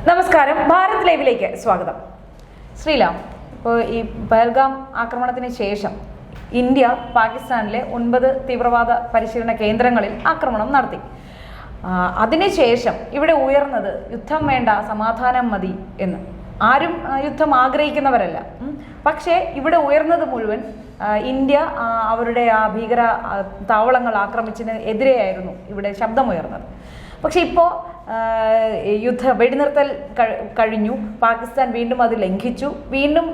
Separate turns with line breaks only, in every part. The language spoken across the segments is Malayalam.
നമസ്കാരം, ഭാരത് ലൈവിലേക്ക് സ്വാഗതം. ശ്രീലാം, ഇപ്പോൾ ഈ പഹൽഗാം ആക്രമണത്തിന് ശേഷം ഇന്ത്യ പാകിസ്ഥാനിലെ 9 തീവ്രവാദ പരിശീലന കേന്ദ്രങ്ങളിൽ ആക്രമണം നടത്തി. അതിനുശേഷം ഇവിടെ ഉയർന്നത് യുദ്ധം വേണ്ട, സമാധാനം മതി എന്ന്. ആരും യുദ്ധം ആഗ്രഹിക്കുന്നവരല്ല. പക്ഷേ ഇവിടെ ഉയർന്നത് മുഴുവൻ ഇന്ത്യ അവരുടെ ആ ഭീകര താവളങ്ങൾ എതിരെയായിരുന്നു ഇവിടെ ശബ്ദമുയർന്നത്. പക്ഷെ ഇപ്പോൾ വെടിനിർത്തൽ കഴിഞ്ഞു, പാകിസ്ഥാൻ വീണ്ടും അത് ലംഘിച്ചു, വീണ്ടും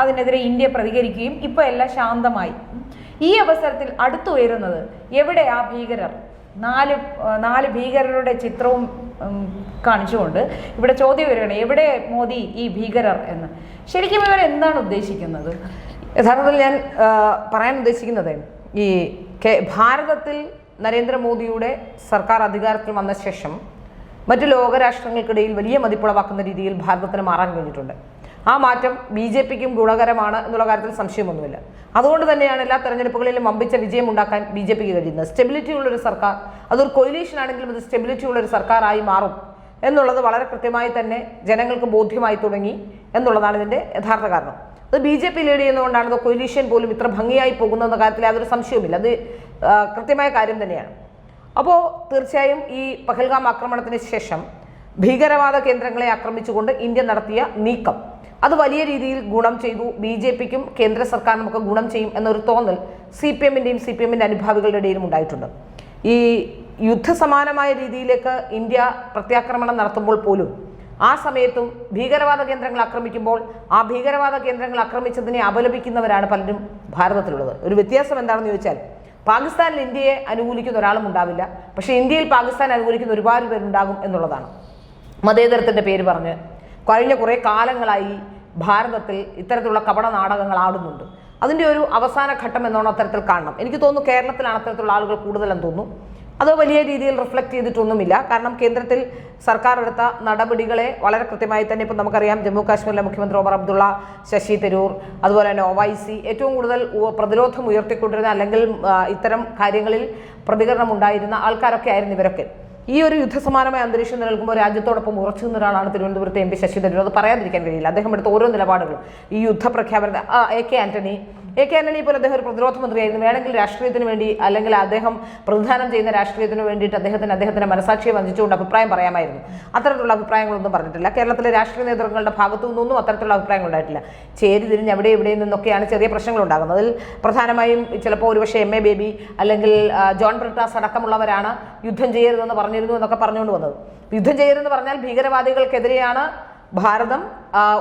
അതിനെതിരെ ഇന്ത്യ പ്രതികരിക്കുകയും ഇപ്പോൾ എല്ലാം ശാന്തമായി. ഈ അവസരത്തിൽ അടുത്തുയരുന്നത് എവിടെ ആ ഭീകരർ? നാല് ഭീകരരുടെ ചിത്രവും കാണിച്ചുകൊണ്ട് ഇവിടെ ചോദ്യം വരികയാണ്, എവിടെ മോദി ഈ ഭീകരർ എന്ന്. ശരിക്കും ഇവർ എന്താണ് ഉദ്ദേശിക്കുന്നത്?
യഥാർത്ഥത്തിൽ ഞാൻ പറയാൻ ഉദ്ദേശിക്കുന്നത്, ഈ ഭാരതത്തിൽ നരേന്ദ്രമോദിയുടെ സർക്കാർ അധികാരത്തിൽ വന്ന ശേഷം മറ്റു ലോകരാഷ്ട്രങ്ങൾക്കിടയിൽ വലിയ മതിപ്പുളവാക്കുന്ന രീതിയിൽ ഭാരതത്തിന് മാറാൻ കഴിഞ്ഞിട്ടുണ്ട്. ആ മാറ്റം BJPക്കും ഗുണകരമാണ് എന്നുള്ള കാര്യത്തിൽ സംശയമൊന്നുമില്ല. അതുകൊണ്ട് തന്നെയാണ് എല്ലാ തെരഞ്ഞെടുപ്പുകളിലും വമ്പിച്ച വിജയം ഉണ്ടാക്കാൻ BJPക്ക് കഴിയുന്നത്. സ്റ്റെബിലിറ്റി ഉള്ളൊരു സർക്കാർ, അതൊരു കൊയിലീഷൻ ആണെങ്കിലും അത് സ്റ്റെബിലിറ്റി ഉള്ളൊരു സർക്കാരായി മാറും എന്നുള്ളത് വളരെ കൃത്യമായി തന്നെ ജനങ്ങൾക്ക് ബോധ്യമായി തുടങ്ങി എന്നുള്ളതാണ് ഇതിൻ്റെ യഥാർത്ഥ കാരണം. അത് BJP ലീഡ് ചെയ്യുന്നതുകൊണ്ടാണ് അത് കൊയിലീഷൻ പോലും ഇത്ര ഭംഗിയായി പോകുന്നതെന്ന കാര്യത്തിൽ യാതൊരു സംശയവുമില്ല. അത് കൃത്യമായ കാര്യം തന്നെയാണ്. അപ്പോൾ തീർച്ചയായും ഈ പഹൽഗാം ആക്രമണത്തിന് ശേഷം ഭീകരവാദ കേന്ദ്രങ്ങളെ ആക്രമിച്ചുകൊണ്ട് ഇന്ത്യ നടത്തിയ നീക്കം അത് വലിയ രീതിയിൽ ഗുണം ചെയ്തു. BJPക്കും കേന്ദ്ര സർക്കാരിനും ഒക്കെ ഗുണം ചെയ്യും എന്നൊരു തോന്നൽ CPMന്റെ അനുഭാവികളുടെ ഇടയിലും ഉണ്ടായിട്ടുണ്ട്. ഈ യുദ്ധസമാനമായ രീതിയിലേക്ക് ഇന്ത്യ പ്രത്യാക്രമണം നടത്തുമ്പോൾ പോലും ആ സമയത്തും ഭീകരവാദ കേന്ദ്രങ്ങൾ ആക്രമിക്കുമ്പോൾ ആ ഭീകരവാദ കേന്ദ്രങ്ങൾ ആക്രമിച്ചതിനെ അപലപിക്കുന്നവരാണ് പലരും ഭാരതത്തിലുള്ളത്. ഒരു വ്യത്യാസം എന്താണെന്ന് ചോദിച്ചാൽ, പാകിസ്ഥാനിൽ ഇന്ത്യയെ അനുകൂലിക്കുന്ന ഒരാളും ഉണ്ടാവില്ല, പക്ഷേ ഇന്ത്യയിൽ പാകിസ്ഥാൻ അനുകൂലിക്കുന്ന ഒരുപാട് പേരുണ്ടാകും എന്നുള്ളതാണ്. മതേതരത്തിൻ്റെ പേര് പറഞ്ഞ് കഴിഞ്ഞ കുറേ കാലങ്ങളായി ഭാരതത്തിൽ ഇത്തരത്തിലുള്ള കപട നാടകങ്ങൾ ആടുന്നുണ്ട്. അതിൻ്റെ ഒരു അവസാന ഘട്ടം എന്നോണം അത്തരത്തിൽ കാണണം. എനിക്ക് തോന്നുന്നു കേരളത്തിലാണ് അത്തരത്തിലുള്ള ആളുകൾ കൂടുതലെന്ന് തോന്നുന്നു. അത് വലിയ രീതിയിൽ റിഫ്ലക്റ്റ് ചെയ്തിട്ടൊന്നുമില്ല. കാരണം കേന്ദ്രത്തിൽ സർക്കാർ എടുത്ത നടപടികളെ വളരെ കൃത്യമായി തന്നെ ഇപ്പം നമുക്കറിയാം, ജമ്മു കാശ്മീരിലെ മുഖ്യമന്ത്രി ഒമർ അബ്ദുള്ള, ശശി തരൂർ, അതുപോലെ തന്നെ OIC ഏറ്റവും കൂടുതൽ പ്രതിരോധം ഉയർത്തിക്കൊണ്ടിരുന്ന അല്ലെങ്കിൽ ഇത്തരം കാര്യങ്ങളിൽ പ്രതികരണം ഉണ്ടായിരുന്ന ആൾക്കാരൊക്കെ ആയിരുന്നു ഇവരൊക്കെ. ഈ ഒരു യുദ്ധസമാനമായ അന്തരീക്ഷം നിലനിൽക്കുമ്പോൾ രാജ്യത്തോടൊപ്പം ഉറച്ചു നിന്ന ഒരാളാണ് തിരുവനന്തപുരത്തെ MP ശശി തരൂർ. അത് പറയാതിരിക്കാൻ കഴിയില്ല. അദ്ദേഹം എടുത്ത ഓരോ നിലപാടുകളും ഈ യുദ്ധപ്രഖ്യാപന AK ആന്റണി പോലെ അദ്ദേഹം ഒരു പ്രതിരോധ മന്ത്രിയായിരുന്നു. വേണമെങ്കിൽ രാഷ്ട്രീയത്തിന് വേണ്ടി അല്ലെങ്കിൽ അദ്ദേഹം പ്രതിദാനം ചെയ്യുന്ന രാഷ്ട്രീയത്തിന് വേണ്ടിയിട്ട് അദ്ദേഹത്തിന്റെ മനസാക്ഷിയെ വഞ്ചിച്ചുകൊണ്ട് അഭിപ്രായം പറയാമായിരുന്നു. അത്തരത്തിലുള്ള അഭിപ്രായങ്ങളൊന്നും പറഞ്ഞിട്ടില്ല. കേരളത്തിലെ രാഷ്ട്രീയ നേതൃത്വങ്ങളുടെ ഭാഗത്തു നിന്നൊന്നും അത്തരത്തിലുള്ള അഭിപ്രായങ്ങൾ ഉണ്ടായിട്ടില്ല. ചേരി തിരിഞ്ഞ് എവിടെയും നിന്നൊക്കെയാണ് ചെറിയ പ്രശ്നങ്ങൾ ഉണ്ടാകുന്നത്. അതിൽ പ്രധാനമായും ചിലപ്പോൾ ഒരുപക്ഷെ MA ബേബി അല്ലെങ്കിൽ ജോൺ ബ്രിട്ടാസ് അടക്കമുള്ളവരാണ് യുദ്ധം ചെയ്യരുതെന്ന് പറഞ്ഞിരുന്നു എന്നൊക്കെ പറഞ്ഞുകൊണ്ട് വന്നത്. യുദ്ധം ചെയ്യരുതെന്ന് പറഞ്ഞാൽ ഭീകരവാദികൾക്കെതിരെയാണ് ഭാരതം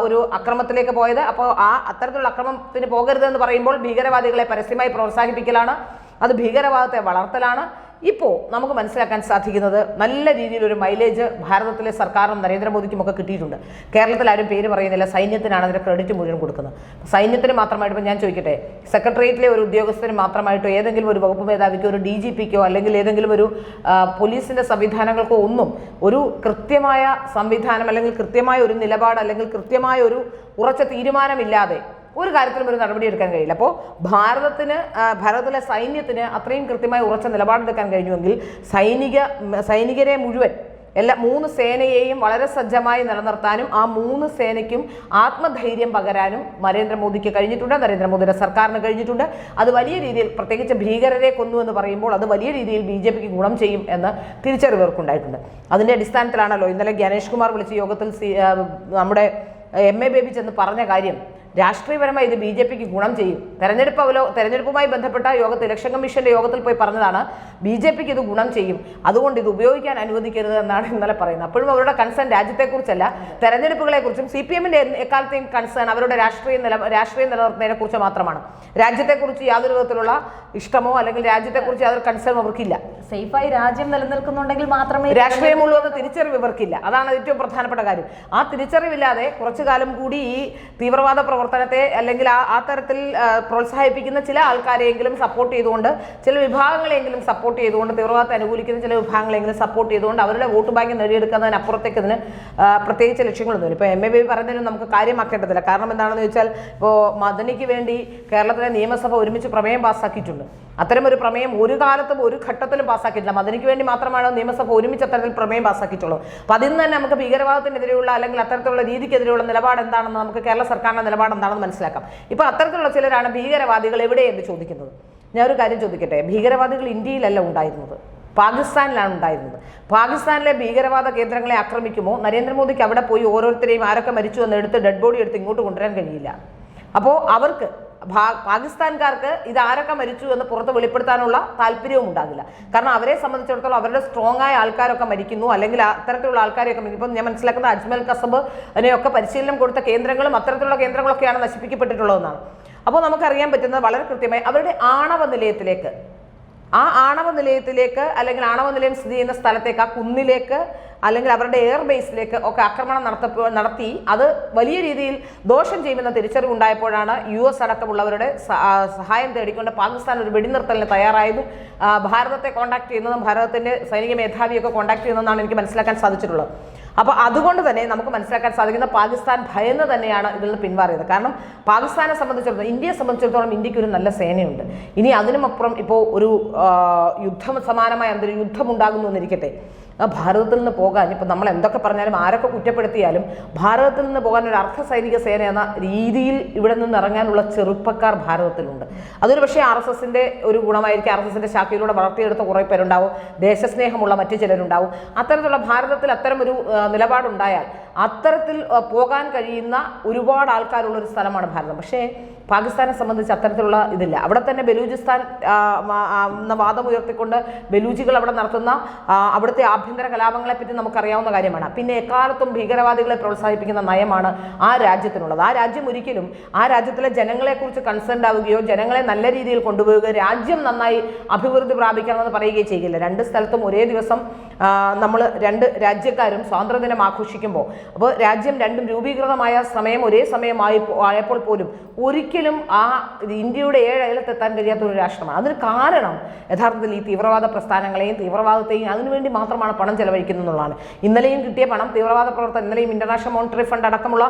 ഒരു അക്രമത്തിലേക്ക് പോയത്. അപ്പോൾ അത്തരത്തിലുള്ള അക്രമത്തിന് പോകരുതെന്ന് പറയുമ്പോൾ ഭീകരവാദികളെ പരസ്യമായി പ്രോത്സാഹിപ്പിക്കലാണ്, അത് ഭീകരവാദത്തെ വളർത്തലാണ്. ഇപ്പോൾ നമുക്ക് മനസ്സിലാക്കാൻ സാധിക്കുന്നത് നല്ല രീതിയിലൊരു മൈലേജ് ഭാരതത്തിലെ സർക്കാരും നരേന്ദ്രമോദിക്കുമൊക്കെ കിട്ടിയിട്ടുണ്ട്. കേരളത്തിൽ ആരും പേര് പറയുന്നില്ല, സൈന്യത്തിനാണ് അതിൻ്റെ ക്രെഡിറ്റ് മുഴുവൻ കൊടുക്കുന്നത്. സൈന്യത്തിന് മാത്രമായിട്ട് ഞാൻ ചോദിക്കട്ടെ, സെക്രട്ടേറിയറ്റിലെ ഒരു ഉദ്യോഗസ്ഥന് മാത്രമായിട്ടോ ഏതെങ്കിലും ഒരു വകുപ്പ് മേധാവിക്കോ ഒരു DGPക്കോ അല്ലെങ്കിൽ ഏതെങ്കിലും ഒരു പോലീസിൻ്റെ സംവിധാനങ്ങൾക്കോ ഒന്നും ഒരു കൃത്യമായ സംവിധാനം അല്ലെങ്കിൽ കൃത്യമായ ഒരു നിലപാട് അല്ലെങ്കിൽ കൃത്യമായ ഒരു ഉറച്ച തീരുമാനമില്ലാതെ ഒരു കാര്യത്തിലും ഒരു നടപടി എടുക്കാൻ കഴിയില്ല. അപ്പോൾ ഭാരതത്തിലെ സൈന്യത്തിന് അത്രയും കൃത്യമായി ഉറച്ച നിലപാടെടുക്കാൻ കഴിഞ്ഞുവെങ്കിൽ സൈനികരെ മുഴുവൻ എല്ലാ 3 സേനയെയും വളരെ സജ്ജമായി നിലനിർത്താനും ആ 3 സേനയ്ക്കും ആത്മധൈര്യം പകരാനും നരേന്ദ്രമോദിക്ക് കഴിഞ്ഞിട്ടുണ്ട്, നരേന്ദ്രമോദിയുടെ സർക്കാരിന് കഴിഞ്ഞിട്ടുണ്ട്. അത് വലിയ രീതിയിൽ, പ്രത്യേകിച്ച് ഭീകരരെ കൊന്നു എന്ന് പറയുമ്പോൾ അത് വലിയ രീതിയിൽ BJPക്ക് ഗുണം ചെയ്യും എന്ന് തിരിച്ചറിവുണ്ടായിട്ടുണ്ട്. അതിൻ്റെ അടിസ്ഥാനത്തിലാണല്ലോ ഇന്നലെ ജ്ഞാനേഷ് കുമാർ വിളിച്ച യോഗത്തിൽ നമ്മുടെ MA ബേബി ചെന്ന് പറഞ്ഞ കാര്യം, രാഷ്ട്രീയപരമായി ഇത് BJPക്ക് ഗുണം ചെയ്യും. തെരഞ്ഞെടുപ്പുമായി ബന്ധപ്പെട്ട യോഗത്തിൽ, ഇലക്ഷൻ കമ്മീഷന്റെ യോഗത്തിൽ പോയി പറഞ്ഞതാണ് BJPക്ക് ഇത് ഗുണം ചെയ്യും, അതുകൊണ്ട് ഇത് ഉപയോഗിക്കാൻ അനുവദിക്കരുത് എന്നാണ് ഇന്നലെ പറയുന്നത്. അപ്പോഴും അവരുടെ കൺസേൺ രാജ്യത്തെക്കുറിച്ചല്ല, തെരഞ്ഞെടുപ്പുകളെക്കുറിച്ചും CPMന്റെ എക്കാലത്തെയും കൺസേൺ അവരുടെ രാഷ്ട്രീയം നിലനിർത്തുന്നതിനെ കുറിച്ച് മാത്രമാണ്. രാജ്യത്തെക്കുറിച്ച് യാതൊരു വിധത്തിലുള്ള ഇഷ്ടമോ അല്ലെങ്കിൽ രാജ്യത്തെക്കുറിച്ച് യാതൊരു കൺസേൺ അവർക്കില്ല.
സേഫായി രാജ്യം നിലനിൽക്കുന്നുണ്ടെങ്കിൽ മാത്രമേ
രാഷ്ട്രീയമുള്ളൂ എന്ന തിരിച്ചറിവ് ഇവർക്കില്ല. അതാണ് ഏറ്റവും പ്രധാനപ്പെട്ട കാര്യം. ആ തിരിച്ചറിവില്ലാതെ കുറച്ചു കാലം കൂടി ഈ തീവ്രവാദ പ്രവർത്തനത്തെ അല്ലെങ്കിൽ ആ തരത്തിൽ പ്രോത്സാഹിപ്പിക്കുന്ന ചില ആൾക്കാരെയെങ്കിലും സപ്പോർട്ട് ചെയ്തുകൊണ്ട്, ചില വിഭാഗങ്ങളെങ്കിലും സപ്പോർട്ട് ചെയ്തുകൊണ്ട്, തീവ്രവാദത്തെ അനുകൂലിക്കുന്ന ചില വിഭാഗങ്ങളെങ്കിലും സപ്പോർട്ട് ചെയ്തുകൊണ്ട് അവരുടെ വോട്ട് ബാങ്ക് നേടിയെടുക്കുന്നതിനപ്പുറത്തേക്ക് ഇതിന് പ്രത്യേകിച്ച് ലക്ഷ്യങ്ങളൊന്നുമില്ല. ഇപ്പോൾ MA ബേബി പറഞ്ഞതിനും നമുക്ക് കാര്യമാക്കേണ്ടതില്ല. കാരണം എന്താണെന്ന് ചോദിച്ചാൽ, ഇപ്പോൾ മദനിക്ക് വേണ്ടി കേരളത്തിലെ നിയമസഭ ഒരുമിച്ച് പ്രമേയം പാസ്സാക്കിയിട്ടുണ്ട്. അത്തരമൊരു പ്രമേയം ഒരു കാലത്തും ഒരു ഘട്ടത്തിലും പാസ്സാക്കിയിട്ടില്ല. മദനിക്ക് വേണ്ടി മാത്രമാണ് നിയമസഭ ഒരുമിച്ച് അത്തരത്തിൽ പ്രമേയം പാസ്സാക്കിയിട്ടുള്ളത്. അപ്പോൾ അതിൽ നിന്ന് തന്നെ നമുക്ക് ഭീകരവാദത്തിനെതിരെയുള്ള അല്ലെങ്കിൽ അത്തരത്തിലുള്ള രീതിക്കെതിരെയുള്ള നിലപാട് എന്താണെന്ന്, നമുക്ക് കേരള സർക്കാരിന്റെ നിലപാട് എന്താണെന്ന് മനസ്സിലാക്കാം. ഇപ്പോൾ അത്തരത്തിലുള്ള ചിലരാണ് ഭീകരവാദികൾ എവിടെ എന്ന് ചോദിക്കുന്നത്. ഞാൻ ഒരു കാര്യം ചോദിക്കട്ടെ, ഭീകരവാദികൾ ഇന്ത്യയിലല്ല ഉണ്ടായിരുന്നത്, പാകിസ്ഥാനിലാണ് ഉണ്ടായിരുന്നത്. പാകിസ്ഥാനിലെ ഭീകരവാദ കേന്ദ്രങ്ങളെ ആക്രമിക്കുമ്പോൾ നരേന്ദ്രമോദിക്ക് അവിടെ പോയി ഓരോരുത്തരെയും ആരൊക്കെ മരിച്ചു എന്ന് എടുത്ത് ഡെഡ് ബോഡി എടുത്ത് ഇങ്ങോട്ട് കൊണ്ടുവരാൻ കഴിയില്ല. അപ്പോൾ അവർക്ക് പാകിസ്ഥാൻകാർക്ക് ഇത് ആരൊക്കെ മരിച്ചു എന്ന് പുറത്ത് വെളിപ്പെടുത്താനുള്ള താല്പര്യവും ഉണ്ടാകില്ല. കാരണം അവരെ സംബന്ധിച്ചിടത്തോളം അവരുടെ സ്ട്രോങ് ആയ ആൾക്കാരൊക്കെ മരിക്കുന്നു, അല്ലെങ്കിൽ അത്തരത്തിലുള്ള ആൾക്കാരെയൊക്കെ മരിക്കും. ഇപ്പം ഞാൻ മനസ്സിലാക്കുന്ന അജ്മൽ കസബ് അതിനെയൊക്കെ പരിശീലനം കൊടുത്ത കേന്ദ്രങ്ങളും അത്തരത്തിലുള്ള കേന്ദ്രങ്ങളൊക്കെയാണ് നശിപ്പിക്കപ്പെട്ടിട്ടുള്ളതെന്നാണ്. അപ്പോൾ നമുക്കറിയാൻ പറ്റുന്നത് വളരെ കൃത്യമായി അവരുടെ ആണവ നിലയത്തിലേക്ക്, അല്ലെങ്കിൽ ആണവ നിലയം സ്ഥിതി ചെയ്യുന്ന സ്ഥലത്തേക്ക്, ആ കുന്നിലേക്ക് അല്ലെങ്കിൽ അവരുടെ എയർബേസിലേക്ക് ഒക്കെ ആക്രമണം നടത്തി അത് വലിയ രീതിയിൽ ദോഷം ചെയ്യുമെന്ന തിരിച്ചറിവുണ്ടായപ്പോഴാണ് US അടക്കമുള്ളവരുടെ സഹായം തേടിക്കൊണ്ട് പാകിസ്ഥാൻ ഒരു വെടിനിർത്തലിന് തയ്യാറായതും ഭാരതത്തെ കോൺടാക്ട് ചെയ്യുന്നതും ഭാരതത്തിന്റെ സൈനിക മേധാവിയൊക്കെ കോൺടാക്ട് ചെയ്യുന്നതെന്നാണ് എനിക്ക് മനസ്സിലാക്കാൻ സാധിച്ചിട്ടുള്ളത്. അപ്പോൾ അതുകൊണ്ട് തന്നെ നമുക്ക് മനസ്സിലാക്കാൻ സാധിക്കുന്ന പാകിസ്ഥാൻ ഭയന്ന് തന്നെയാണ് ഇതിൽ നിന്ന് പിന്മാറിയത്. കാരണം പാകിസ്ഥാനെ സംബന്ധിച്ചിടത്തോളം, ഇന്ത്യയെ സംബന്ധിച്ചിടത്തോളം ഇന്ത്യക്ക് ഒരു നല്ല സേനയുണ്ട്. ഇനി അതിനുമപ്പുറം ഇപ്പോൾ ഒരു സമാനമായ യുദ്ധം ഉണ്ടാകുന്നു എന്നിരിക്കട്ടെ, ഭാരതത്തിൽ നിന്ന് പോകാൻ ഇപ്പം നമ്മൾ എന്തൊക്കെ പറഞ്ഞാലും ആരൊക്കെ കുറ്റപ്പെടുത്തിയാലും ഭാരതത്തിൽ നിന്ന് പോകാൻ ഒരു അർദ്ധ സൈനിക സേന എന്ന രീതിയിൽ ഇവിടെ നിന്ന് ഇറങ്ങാനുള്ള ചെറുപ്പക്കാർ ഭാരതത്തിലുണ്ട്. അതൊരു പക്ഷേ RSSന്റെ ഒരു ഗുണമായിരിക്കും. RSSന്റെ ശാഖയിലൂടെ വളർത്തിയെടുത്ത കുറേ പേരുണ്ടാവും, ദേശസ്നേഹമുള്ള മറ്റു ചിലരുണ്ടാവും. അത്തരത്തിലുള്ള ഭാരതത്തിൽ അത്തരമൊരു നിലപാടുണ്ടായാൽ അത്തരത്തിൽ പോകാൻ കഴിയുന്ന ഒരുപാട് ആൾക്കാരുള്ള ഒരു സ്ഥലമാണ് ഭാരതം. പക്ഷേ പാകിസ്ഥാനെ സംബന്ധിച്ച് അത്തരത്തിലുള്ള ഇതില്ല. അവിടെ തന്നെ ബലൂചിസ്ഥാൻ എന്ന വാദം ഉയർത്തിക്കൊണ്ട് ബലൂജികൾ അവിടെ നടത്തുന്ന അവിടുത്തെ ആഭ്യന്തര കലാപങ്ങളെ പറ്റി നമുക്കറിയാവുന്ന കാര്യമാണ്. പിന്നെ എക്കാലത്തും ഭീകരവാദികളെ പ്രോത്സാഹിപ്പിക്കുന്ന നയമാണ് ആ രാജ്യത്തിനുള്ളത്. ആ രാജ്യം ഒരിക്കലും ആ രാജ്യത്തിലെ ജനങ്ങളെക്കുറിച്ച് കൺസേൺഡ് ആവുകയോ ജനങ്ങളെ നല്ല രീതിയിൽ കൊണ്ടുപോവുകയോ രാജ്യം നന്നായി അഭിവൃദ്ധി പ്രാപിക്കണമെന്ന് പറയുകയും ചെയ്യില്ല. രണ്ട് സ്ഥലത്തും ഒരേ ദിവസം നമ്മൾ രണ്ട് രാജ്യക്കാരും സ്വാതന്ത്ര്യദിനം ആഘോഷിക്കുമ്പോൾ, അപ്പോൾ രാജ്യം രണ്ടും രൂപീകൃതമായ സമയം ഒരേ സമയമായപ്പോൾ പോലും ഒരിക്കലും ഇന്ത്യയുടെ 7 അയലത്തെത്താൻ കഴിയാത്ത ഒരു രാഷ്ട്രമാണ്. അതിന് കാരണം യഥാർത്ഥത്തിൽ ഈ തീവ്രവാദ പ്രസ്ഥാനങ്ങളെയും തീവ്രവാദത്തെയും അതിനുവേണ്ടി മാത്രമാണ് പണം ചെലവഴിക്കുന്നത് എന്നുള്ളതാണ്. ഇന്നലെയും കിട്ടിയ പണം തീവ്രവാദ പ്രവർത്തനം, ഇന്നലെയും ഇന്റർനാഷണൽ മോണിറ്ററി ഫണ്ട് അടക്കമുള്ള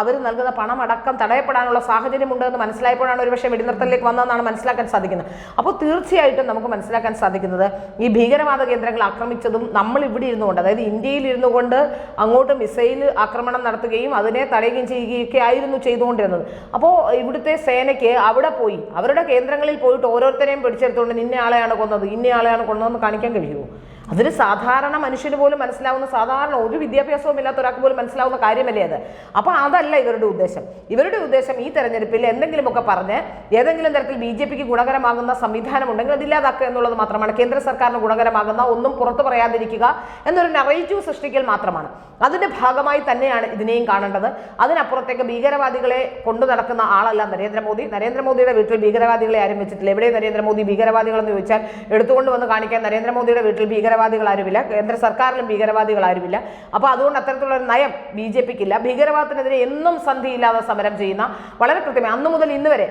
അവർ നൽകുന്ന പണം അടക്കം തടയപ്പെടാനുള്ള സാഹചര്യമുണ്ട് എന്ന് മനസ്സിലായപ്പോഴാണ് ഒരുപക്ഷെ വെടിനിർത്തലിലേക്ക് വന്നതെന്നാണ് മനസ്സിലാക്കാൻ സാധിക്കുന്നത്. അപ്പോൾ തീർച്ചയായിട്ടും നമുക്ക് മനസ്സിലാക്കാൻ സാധിക്കുന്നത് ഈ ഭീകരവാദ കേന്ദ്രങ്ങൾ ആക്രമിച്ചതും നമ്മൾ ഇവിടെ ഇരുന്നുകൊണ്ട്, അതായത് ഇന്ത്യയിൽ ഇരുന്നു കൊണ്ട് അങ്ങോട്ട് മിസൈൽ ആക്രമണം നടത്തുകയും അതിനെ തടയുകയും ചെയ്യുകയൊക്കെ ആയിരുന്നു ചെയ്തുകൊണ്ടിരുന്നത്. അപ്പോൾ ഇവിടുത്തെ സേനയ്ക്ക് അവിടെ പോയി അവരുടെ കേന്ദ്രങ്ങളിൽ പോയിട്ട് ഓരോരുത്തരെയും പിടിച്ചെടുത്തുകൊണ്ട് ഇന്നയാളെയാണ് കൊന്നതെന്ന് കാണിക്കാൻ കഴിയുമോ? അതൊരു സാധാരണ മനുഷ്യന് പോലും മനസ്സിലാവുന്ന, സാധാരണ ഒരു വിദ്യാഭ്യാസവും ഇല്ലാത്ത ഒരാൾക്ക് പോലും മനസ്സിലാവുന്ന കാര്യമല്ലേ അത്? അപ്പോൾ അതല്ല ഇവരുടെ ഉദ്ദേശം. ഇവരുടെ ഉദ്ദേശം ഈ തെരഞ്ഞെടുപ്പിൽ എന്തെങ്കിലുമൊക്കെ പറഞ്ഞ് ഏതെങ്കിലും തരത്തിൽ BJPക്ക് ഗുണകരമാകുന്ന സംവിധാനം ഉണ്ടെങ്കിൽ അതില്ലാതാക്കുക എന്നുള്ളത് മാത്രമാണ്. കേന്ദ്ര സർക്കാരിന് ഗുണകരമാകുന്ന ഒന്നും പുറത്തു പറയാതിരിക്കുക എന്നൊരു നറേറ്റീവ് സൃഷ്ടിക്കൽ മാത്രമാണ്. അതിന്റെ ഭാഗമായി തന്നെയാണ് ഇതിനെയും കാണേണ്ടത്. അതിനപ്പുറത്തേക്ക് ഭീകരവാദികളെ കൊണ്ടു നടക്കുന്ന ആളല്ല നരേന്ദ്രമോദി. നരേന്ദ്രമോദിയുടെ വീട്ടിൽ ഭീകരവാദികളെ ആരും വെച്ചിട്ടില്ല. എവിടെ നരേന്ദ്രമോദി ഭീകരവാദികളെന്ന് ചോദിച്ചാൽ എടുത്തുകൊണ്ട് വന്ന് കാണിക്കാൻ നരേന്ദ്രമോദിയുടെ വീട്ടിൽ ഭീകരവാദികൾ ആരുമില്ല, കേന്ദ്ര സർക്കാരിലും ഭീകരവാദികൾ ആരുമില്ല. അപ്പോൾ അതുകൊണ്ട് അത്തരത്തിലുള്ള ഒരു നയം BJPക്കില്ല. ഭീകരവാദത്തിനെതിരെ എന്നും സന്ധിയില്ലാതെ സമരം ചെയ്യുന്ന, വളരെ കൃത്യമായി അന്നു മുതൽ ഇന്ന് വരെ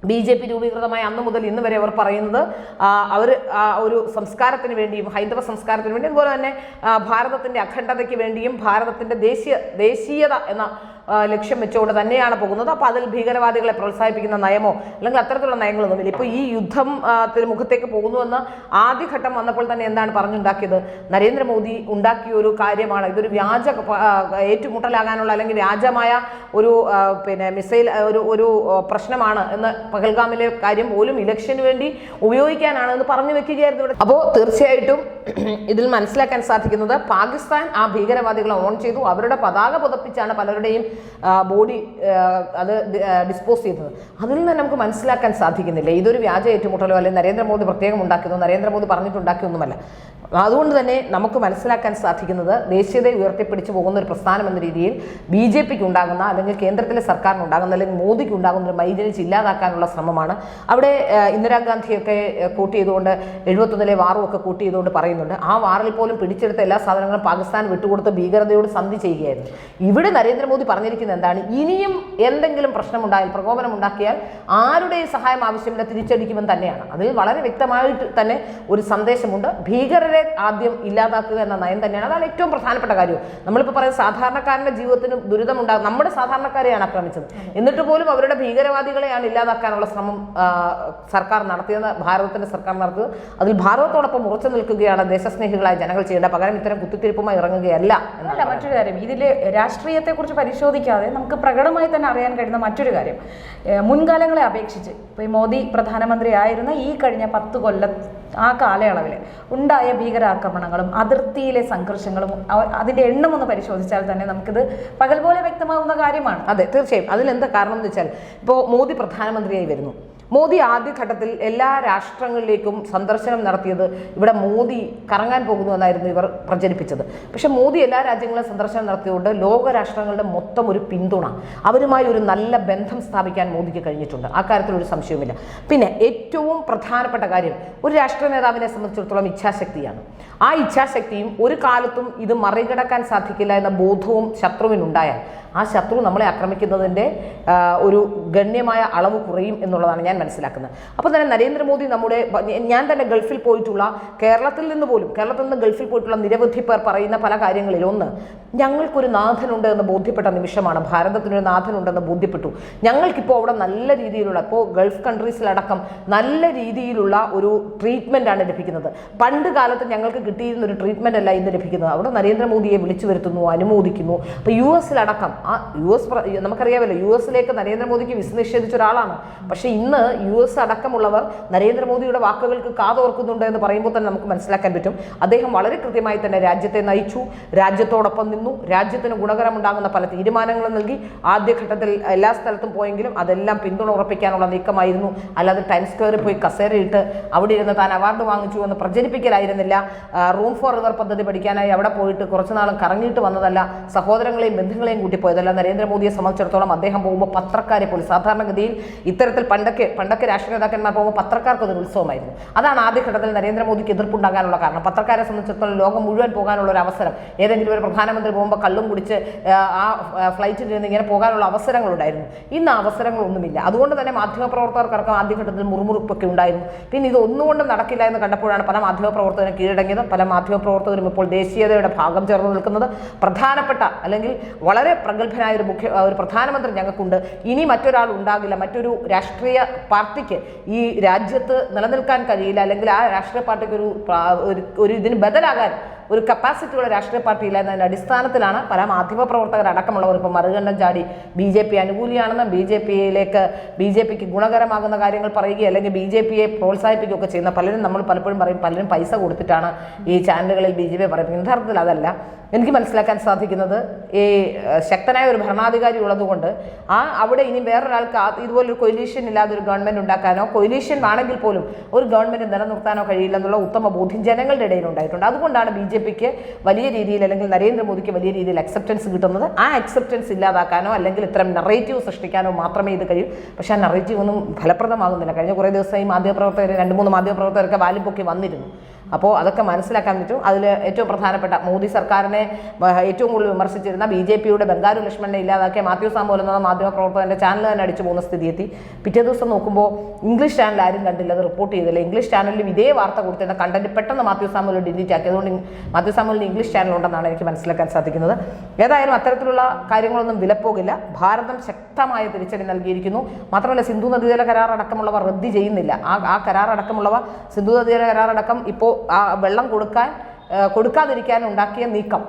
BJP രൂപീകൃതമായ അന്ന് മുതൽ ഇന്ന് വരെ അവർ പറയുന്നത് അവർ ഒരു സംസ്കാരത്തിന് വേണ്ടിയും ഹൈന്ദവ സംസ്കാരത്തിന് വേണ്ടിയും അതുപോലെ തന്നെ ഭാരതത്തിന്റെ അഖണ്ഡതയ്ക്ക് വേണ്ടിയും ഭാരതത്തിന്റെ ദേശീയത എന്ന ലക്ഷ്യം വെച്ചുകൊണ്ട് തന്നെയാണ് പോകുന്നത്. അപ്പോൾ അതിൽ ഭീകരവാദികളെ പ്രോത്സാഹിപ്പിക്കുന്ന നയമോ അല്ലെങ്കിൽ അത്തരത്തിലുള്ള നയങ്ങളൊന്നുമില്ല. ഇപ്പോൾ ഈ യുദ്ധത്തിന് മുഖത്തേക്ക് പോകുന്നുവെന്ന് ആദ്യഘട്ടം വന്നപ്പോൾ തന്നെ എന്താണ് പറഞ്ഞുണ്ടാക്കിയത്? നരേന്ദ്രമോദി ഉണ്ടാക്കിയ ഒരു കാര്യമാണ്, ഇതൊരു വ്യാജ ഏറ്റുമുട്ടലാകാനുള്ള അല്ലെങ്കിൽ വ്യാജമായ ഒരു മിസൈൽ ഒരു പ്രശ്നമാണ് എന്ന്, പഹൽഗാമിലെ കാര്യം പോലും ഇലക്ഷന് വേണ്ടി ഉപയോഗിക്കാനാണ് എന്ന് പറഞ്ഞു വെക്കുകയായിരുന്നു ഇവിടെ. അപ്പോൾ തീർച്ചയായിട്ടും ഇതിൽ മനസ്സിലാക്കാൻ സാധിക്കുന്നത് പാകിസ്ഥാൻ ആ ഭീകരവാദികളെ ഓൺ ചെയ്തു, അവരുടെ പതാക പുതപ്പിച്ചാണ് പലരുടെയും ബോഡി അത് ഡിസ്പോസ് ചെയ്തത്. അതിൽ നിന്ന് നമുക്ക് മനസ്സിലാക്കാൻ സാധിക്കുന്നില്ല ഇതൊരു വ്യാജ ഏറ്റുമുട്ടലോ അല്ലെങ്കിൽ നരേന്ദ്രമോദി പ്രത്യേകം ഉണ്ടാക്കിയതോ നരേന്ദ്രമോദി പറഞ്ഞിട്ടുണ്ടാക്കിയൊന്നുമല്ല. അതുകൊണ്ട് തന്നെ നമുക്ക് മനസ്സിലാക്കാൻ സാധിക്കുന്നത് ദേശീയതയെ ഉയർത്തിപ്പിടിച്ചു പോകുന്ന ഒരു പ്രസ്ഥാനം എന്ന രീതിയിൽ BJPക്ക് ഉണ്ടാകുന്ന, അല്ലെങ്കിൽ കേന്ദ്രത്തിലെ സർക്കാരിനുണ്ടാകുന്ന, അല്ലെങ്കിൽ മോദിക്ക് ഉണ്ടാകുന്ന ഒരു മൈലേജ് ഇല്ലാതാക്കാനുള്ള ശ്രമമാണ്. അവിടെ ഇന്ദിരാഗാന്ധിയൊക്കെ കൂട്ടി ചെയ്തുകൊണ്ട് 71-ലെ വാറും ഒക്കെ കൂട്ടി ചെയ്തുകൊണ്ട് പറയുന്നുണ്ട്. ആ വാറിൽ പോലും പിടിച്ചെടുത്ത എല്ലാ സാധനങ്ങളും പാകിസ്ഥാൻ വിട്ടുകൊടുത്ത് ഭീകരതയോട് സന്ധി ചെയ്യുകയായിരുന്നു. ഇവിടെ നരേന്ദ്രമോദി പറഞ്ഞിരിക്കുന്നത് എന്താണ്? ഇനിയും എന്തെങ്കിലും പ്രശ്നമുണ്ടായാൽ, പ്രകോപനം ഉണ്ടാക്കിയാൽ ആരുടെയും സഹായം ആവശ്യമില്ല, തിരിച്ചടിക്കുമെന്ന് തന്നെയാണ്. അതിൽ വളരെ വ്യക്തമായിട്ട് തന്നെ ഒരു സന്ദേശമുണ്ട്. ഭീകരരെ ആദ്യം ഇല്ലാതാക്കുക എന്ന നയം തന്നെയാണ്. അതാണ് ഏറ്റവും പ്രധാനപ്പെട്ട കാര്യം. നമ്മളിപ്പോൾ പറയുന്നത് സാധാരണക്കാരന്റെ ജീവിതത്തിന് ദുരിതമുണ്ടാകും, നമ്മുടെ സാധാരണക്കാരെയാണ് ആക്രമിച്ചത്, എന്നിട്ട് പോലും അവരുടെ ഭീകരവാദികളെയാണ് ഇല്ലാതാക്കാനുള്ള ശ്രമം സർക്കാർ നടത്തിയത്, ഭാരതത്തിന്റെ സർക്കാർ നടത്തിയത്. അതിൽ ഭാരതത്തോടൊപ്പം ഉറച്ചു നിൽക്കുകയാണ് ദേശസ്നേഹികളായ ജനങ്ങൾ ചെയ്യേണ്ട. പകരം ഇത്തരം കുത്തിത്തിരിപ്പുമായി ഇറങ്ങുകയല്ല എന്നല്ല
മറ്റൊരു കാര്യം. ഇതിലെ രാഷ്ട്രീയത്തെക്കുറിച്ച് പരിശോധിക്കാതെ നമുക്ക് പ്രകടമായി തന്നെ അറിയാൻ കഴിയുന്ന മറ്റൊരു കാര്യം, മുൻകാലങ്ങളെ അപേക്ഷിച്ച് ഇപ്പോൾ ഈ മോദി പ്രധാനമന്ത്രി ആയിരുന്ന ഈ കഴിഞ്ഞ 10 കൊല്ലം ആ കാലയളവിൽ ഉണ്ടായ ഭീകരാക്രമണങ്ങളും അതിർത്തിയിലെ സംഘർഷങ്ങളും അതിന്റെ എണ്ണം ഒന്ന് പരിശോധിച്ചാൽ തന്നെ നമുക്കിത് പകൽ പോലെ വ്യക്തമാകുന്ന കാര്യമാണ്.
അതെ, തീർച്ചയായും. അതിലെന്താ കാരണം എന്ന് വെച്ചാൽ, ഇപ്പോൾ മോദി പ്രധാനമന്ത്രിയായി വരുന്നു. മോദി ആദ്യഘട്ടത്തിൽ എല്ലാ രാഷ്ട്രങ്ങളിലേക്കും സന്ദർശനം നടത്തിയത് ഇവിടെ മോദി കറങ്ങാൻ പോകുന്നു എന്നായിരുന്നു ഇവർ പ്രചരിപ്പിച്ചത്. പക്ഷെ മോദി എല്ലാ രാജ്യങ്ങളും സന്ദർശനം നടത്തിയതുകൊണ്ട് ലോകരാഷ്ട്രങ്ങളുടെ മൊത്തം ഒരു പിന്തുണ, അവരുമായി ഒരു നല്ല ബന്ധം സ്ഥാപിക്കാൻ മോദിക്ക് കഴിഞ്ഞിട്ടുണ്ട്. ആ കാര്യത്തിൽ ഒരു സംശയവുമില്ല. പിന്നെ ഏറ്റവും പ്രധാനപ്പെട്ട കാര്യം, ഒരു രാഷ്ട്രീയ നേതാവിനെ സംബന്ധിച്ചിടത്തോളം ഇച്ഛാശക്തിയാണ്. ആ ഇച്ഛാശക്തിയും ഒരു കാലത്തും ഇത് മറികടക്കാൻ സാധിക്കില്ല എന്ന ബോധവും ശത്രുവിനുണ്ടായാൽ ആ ശത്രു നമ്മളെ ആക്രമിക്കുന്നതിൻ്റെ ഒരു ഗണ്യമായ അളവ് കുറയും എന്നുള്ളതാണ് ഞാൻ മനസ്സിലാക്കുന്നത്. അപ്പോൾ തന്നെ നരേന്ദ്രമോദി ഞാൻ തന്നെ ഗൾഫിൽ പോയിട്ടുള്ള, കേരളത്തിൽ നിന്ന് ഗൾഫിൽ പോയിട്ടുള്ള നിരവധി പേർ പറയുന്ന പല കാര്യങ്ങളിൽ ഒന്ന്, ഞങ്ങൾക്കൊരു നാഥനുണ്ട് എന്ന് ബോധ്യപ്പെട്ട നിമിഷമാണ്. ഭാരതത്തിനൊരു നാഥനുണ്ടെന്ന് ബോധ്യപ്പെട്ടു. ഞങ്ങൾക്കിപ്പോൾ അവിടെ നല്ല രീതിയിലുള്ള, ഇപ്പോൾ ഗൾഫ് കൺട്രീസിലടക്കം നല്ല രീതിയിലുള്ള ഒരു ട്രീറ്റ്മെൻ്റ് ആണ് ലഭിക്കുന്നത്. പണ്ട് കാലത്ത് ഞങ്ങൾക്ക് കിട്ടിയിരുന്ന ഒരു ട്രീറ്റ്മെൻ്റ് അല്ല ഇന്ന് ലഭിക്കുന്നത്. അവിടെ നരേന്ദ്രമോദിയെ വിളിച്ചു വരുത്തുന്നു, അനുമോദിക്കുന്നു. അപ്പോൾ US നമുക്കറിയാമല്ലോ, US നരേന്ദ്രമോദിക്ക് വിസ നിഷേധിച്ച ഒരാളാണ്. പക്ഷേ ഇന്ന് US അടക്കമുള്ളവർ നരേന്ദ്രമോദിയുടെ വാക്കുകൾക്ക് കാതോർക്കുന്നുണ്ട് എന്ന് പറയുമ്പോൾ തന്നെ നമുക്ക് മനസ്സിലാക്കാൻ പറ്റും. അദ്ദേഹം വളരെ കൃത്യമായി തന്നെ രാജ്യത്തെ നയിച്ചു, രാജ്യത്തോടൊപ്പം നിന്നു, രാജ്യത്തിന് ഗുണകരമുണ്ടാകുന്ന പല തീരുമാനങ്ങളും നൽകി. ആദ്യഘട്ടത്തിൽ എല്ലാ സ്ഥലത്തും പോയെങ്കിലും അതെല്ലാം പിന്തുണ ഉറപ്പിക്കാനുള്ള നീക്കമായിരുന്നു. അല്ലാതെ ടൈംസ് സ്ക്വയറിൽ പോയി കസേരയിട്ട് അവിടെ ഇരുന്ന് താൻ അവാർഡ് വാങ്ങിച്ചു എന്ന് പ്രചരിപ്പിക്കലായിരുന്നില്ല. റൂം ഫോർ റിവർ പദ്ധതി പഠിക്കാനായി അവിടെ പോയിട്ട് കുറച്ചുനാളും കറങ്ങിയിട്ട് വന്നതല്ല. സഹോദരങ്ങളെയും ബന്ധുക്കളെയും കൂട്ടിപ്പോയതല്ല. നരേന്ദ്രമോദിയെ സംബന്ധിച്ചിടത്തോളം അദ്ദേഹം പോകുമ്പോൾ പത്രക്കാരെ പോലും, സാധാരണഗതിയിൽ ഇത്തരത്തിൽ പണ്ടൊക്കെ രാഷ്ട്രീയ നേതാക്കന്മാർ പോകുമ്പോൾ പത്രക്കാർക്ക് അതൊരു ഉത്സവമായിരുന്നു. അതാണ് ആദ്യഘട്ടത്തിൽ നരേന്ദ്രമോദിക്ക് എതിർപ്പുണ്ടാകാനുള്ള കാരണം. പത്രക്കാരെ സംബന്ധിച്ചിടത്തോളം ലോകം മുഴുവൻ പോകാനുള്ള ഒരു അവസരം, ഏതെങ്കിലും ഒരു പ്രധാനമന്ത്രി പോകുമ്പോൾ കള്ളും കുടിച്ച് ആ ഫ്ലൈറ്റിൽ നിന്ന് ഇങ്ങനെ പോകാനുള്ള അവസരങ്ങളുണ്ടായിരുന്നു. ഇന്ന് അവസരങ്ങളൊന്നുമില്ല. അതുകൊണ്ട് തന്നെ മാധ്യമപ്രവർത്തകർക്കടക്കം ആദ്യഘട്ടത്തിൽ മുറുമുറുപ്പൊക്കെ ഉണ്ടായിരുന്നു. പിന്നെ ഇത് ഒന്നുകൊണ്ടും നടക്കില്ല എന്ന് കണ്ടപ്പോഴാണ് പല മാധ്യമപ്രവർത്തകരും കീഴടങ്ങിയത്. പല മാധ്യമപ്രവർത്തകരും ഇപ്പോൾ ദേശീയതയുടെ ഭാഗം ചേർന്ന് നിൽക്കുന്നത്. പ്രധാനപ്പെട്ട, അല്ലെങ്കിൽ വളരെ പ്രഗത്ഭനായ ഒരു പ്രധാനമന്ത്രി ഞങ്ങൾക്കുണ്ട്, ഇനി മറ്റൊരാൾ ഉണ്ടാകില്ല, മറ്റൊരു രാഷ്ട്രീയ പാർട്ടിക്ക് ഈ രാജ്യത്ത് നിലനിൽക്കാൻ കഴിയില്ല, അല്ലെങ്കിൽ ആ രാഷ്ട്രീയ പാർട്ടിക്ക് ഒരു ഇതിന് ബദലാകാൻ ഒരു കപ്പാസിറ്റിയുള്ള രാഷ്ട്രീയ പാർട്ടിയില്ല എന്നതിൻ്റെ അടിസ്ഥാനത്തിലാണ് പല മാധ്യമപ്രവർത്തകരടക്കമുള്ളവർ ഇപ്പോൾ മറുകണ്ഠം ചാടി BJP അനുകൂലിയാണെന്ന്, BJPക്ക് ഗുണകരമാകുന്ന കാര്യങ്ങൾ പറയുകയും അല്ലെങ്കിൽ BJPയെ പ്രോത്സാഹിപ്പിക്കുകയൊക്കെ ചെയ്യുന്ന പലരും, നമ്മൾ പലപ്പോഴും പറയും പലരും പൈസ കൊടുത്തിട്ടാണ് ഈ ചാനലുകളിൽ BJP പറയുന്നത്. യഥാർത്ഥത്തിൽ അതല്ല. എനിക്ക് മനസ്സിലാക്കാൻ സാധിക്കുന്നത്, ഈ ശക്തനായ ഒരു ഭരണാധികാരി ഉള്ളതുകൊണ്ട് അവിടെ ഇനി വേറൊരാൾക്ക് ഇതുപോലൊരു കൊയിലീഷൻ ഇല്ലാതെ ഒരു ഗവൺമെൻറ് ഉണ്ടാക്കാനോ, കൊയിലീഷൻ ആണെങ്കിൽ പോലും ഒരു ഗവൺമെൻറ് നിലനിർത്താനോ കഴിയില്ലെന്നുള്ള ഉത്തമ ബോധ്യം ജനങ്ങളുടെ ഇടയിൽ ഉണ്ടായിട്ടുണ്ട്. അതുകൊണ്ടാണ് BJPക്ക് വലിയ രീതിയിൽ, അല്ലെങ്കിൽ നരേന്ദ്രമോദിക്ക് വലിയ രീതിയിൽ അക്സെപ്റ്റൻസ് കിട്ടുന്നത്. ആ അക്സെപ്റ്റൻസ് ഇല്ലാതാക്കാനോ അല്ലെങ്കിൽ ഇത്തരം നറേറ്റീവ് സൃഷ്ടിക്കാനോ മാത്രമേ ഇത് കഴിയൂ. പക്ഷേ ആ നറേറ്റീവ് ഒന്നും ഫലപ്രദമാകുന്നില്ല. കഴിഞ്ഞ കുറേ ദിവസം ഈ 2-3 മാധ്യമപ്രവർത്തകരൊക്കെ വാലിപ്പൊക്കി വന്നിരുന്നു. അപ്പോൾ അതൊക്കെ മനസ്സിലാക്കാൻ പറ്റും. അതിൽ ഏറ്റവും പ്രധാനപ്പെട്ട, മോദി സർക്കാരിനെ ഏറ്റവും കൂടുതൽ വിമർശിച്ചിരുന്ന BJPയുടെ ബംഗാരു ലക്ഷ്മണനെ ഇല്ലാതാക്കിയ മാത്യു സാമുവൽ എന്ന മാധ്യമപ്രവർത്തകൻ്റെ ചാനൽ തന്നെ അടിച്ചു പോകുന്ന സ്ഥിതിയെത്തി. പിറ്റേ ദിവസം നോക്കുമ്പോൾ ഇംഗ്ലീഷ് ചാനൽ ആരും കണ്ടില്ല, അത് റിപ്പോർട്ട് ചെയ്തില്ല. ഇംഗ്ലീഷ് ചാനലിലും ഇതേ വാർത്ത കൊടുത്തിരുന്ന കണ്ടന്റ് പെട്ടെന്ന് മാത്യു സാമുവൽ ഡിലീറ്റ് ആക്കി. അതുകൊണ്ട് മാത്യു സാമുവലിന് ഇംഗ്ലീഷ് ചാനൽ ഉണ്ടെന്നാണ് എനിക്ക് മനസ്സിലാക്കാൻ സാധിക്കുന്നത്. ഏതായാലും അത്തരത്തിലുള്ള കാര്യങ്ങളൊന്നും വിലപ്പോകില്ല. ഭാരതം ശക്തമായ തിരിച്ചടി നൽകിയിരിക്കുന്നു. മാത്രമല്ല, സിന്ധു നദീജല കരാർ അടക്കമുള്ളവ റദ്ദ് ചെയ്യുന്നില്ല. ആ കരാർ അടക്കമുള്ളവ, സിന്ധു നദീജല കരാർ അടക്കം ഇപ്പോൾ ആ വെള്ളം കൊടുക്കാതിരിക്കാൻ ഉണ്ടാക്കിയ നീക്കം,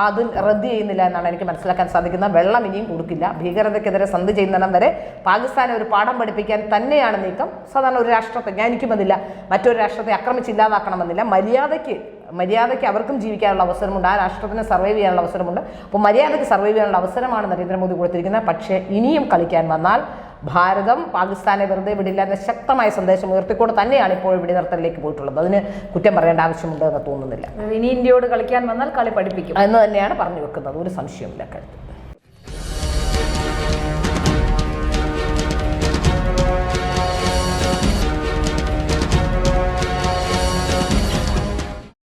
അത് റദ്ദ് ചെയ്യുന്നില്ല എന്നാണ് എനിക്ക് മനസ്സിലാക്കാൻ സാധിക്കുന്നത്. വെള്ളം ഇനിയും കൊടുക്കില്ല. ഭീകരതയ്ക്കെതിരെ സന്ധി ചെയ്യുന്നിടം വരെ പാകിസ്ഥാനെ ഒരു പാഠം പഠിപ്പിക്കാൻ തന്നെയാണ് നീക്കം. സാധാരണ ഒരു രാഷ്ട്രത്തെ, ഞാൻ എനിക്കുമെന്നില്ല, മറ്റൊരു രാഷ്ട്രത്തെ ആക്രമിച്ചില്ലാതാക്കണമെന്നില്ല. മര്യാദയ്ക്ക് അവർക്കും ജീവിക്കാനുള്ള അവസരമുണ്ട്, ആ രാഷ്ട്രത്തിന് സർവൈവ് ചെയ്യാനുള്ള അവസരമുണ്ട്. അപ്പോൾ മര്യാദയ്ക്ക് സർവൈവ് ചെയ്യാനുള്ള അവസരമാണ് നരേന്ദ്രമോദി കൊടുത്തിരിക്കുന്നത്. പക്ഷേ ഇനിയും കളിക്കാൻ വന്നാൽ ഭാരതം പാകിസ്ഥാനെ വെറുതെ വിടില്ല എന്ന ശക്തമായ സന്ദേശം ഉയർത്തിക്കൊണ്ട് തന്നെയാണ് ഇപ്പോൾ വെടിനിർത്തലിലേക്ക് പോയിട്ടുള്ളത്. അതിന് കുറ്റം പറയേണ്ട ആവശ്യമുണ്ട് എന്ന് തോന്നുന്നില്ല.
ഇനി ഇന്ത്യയോട് കളിക്കാൻ വന്നാൽ കളി പഠിപ്പിക്കും
എന്ന് തന്നെയാണ് പറഞ്ഞു വെക്കുന്നത്, ഒരു സംശയമില്ല കാര്യത്തിൽ.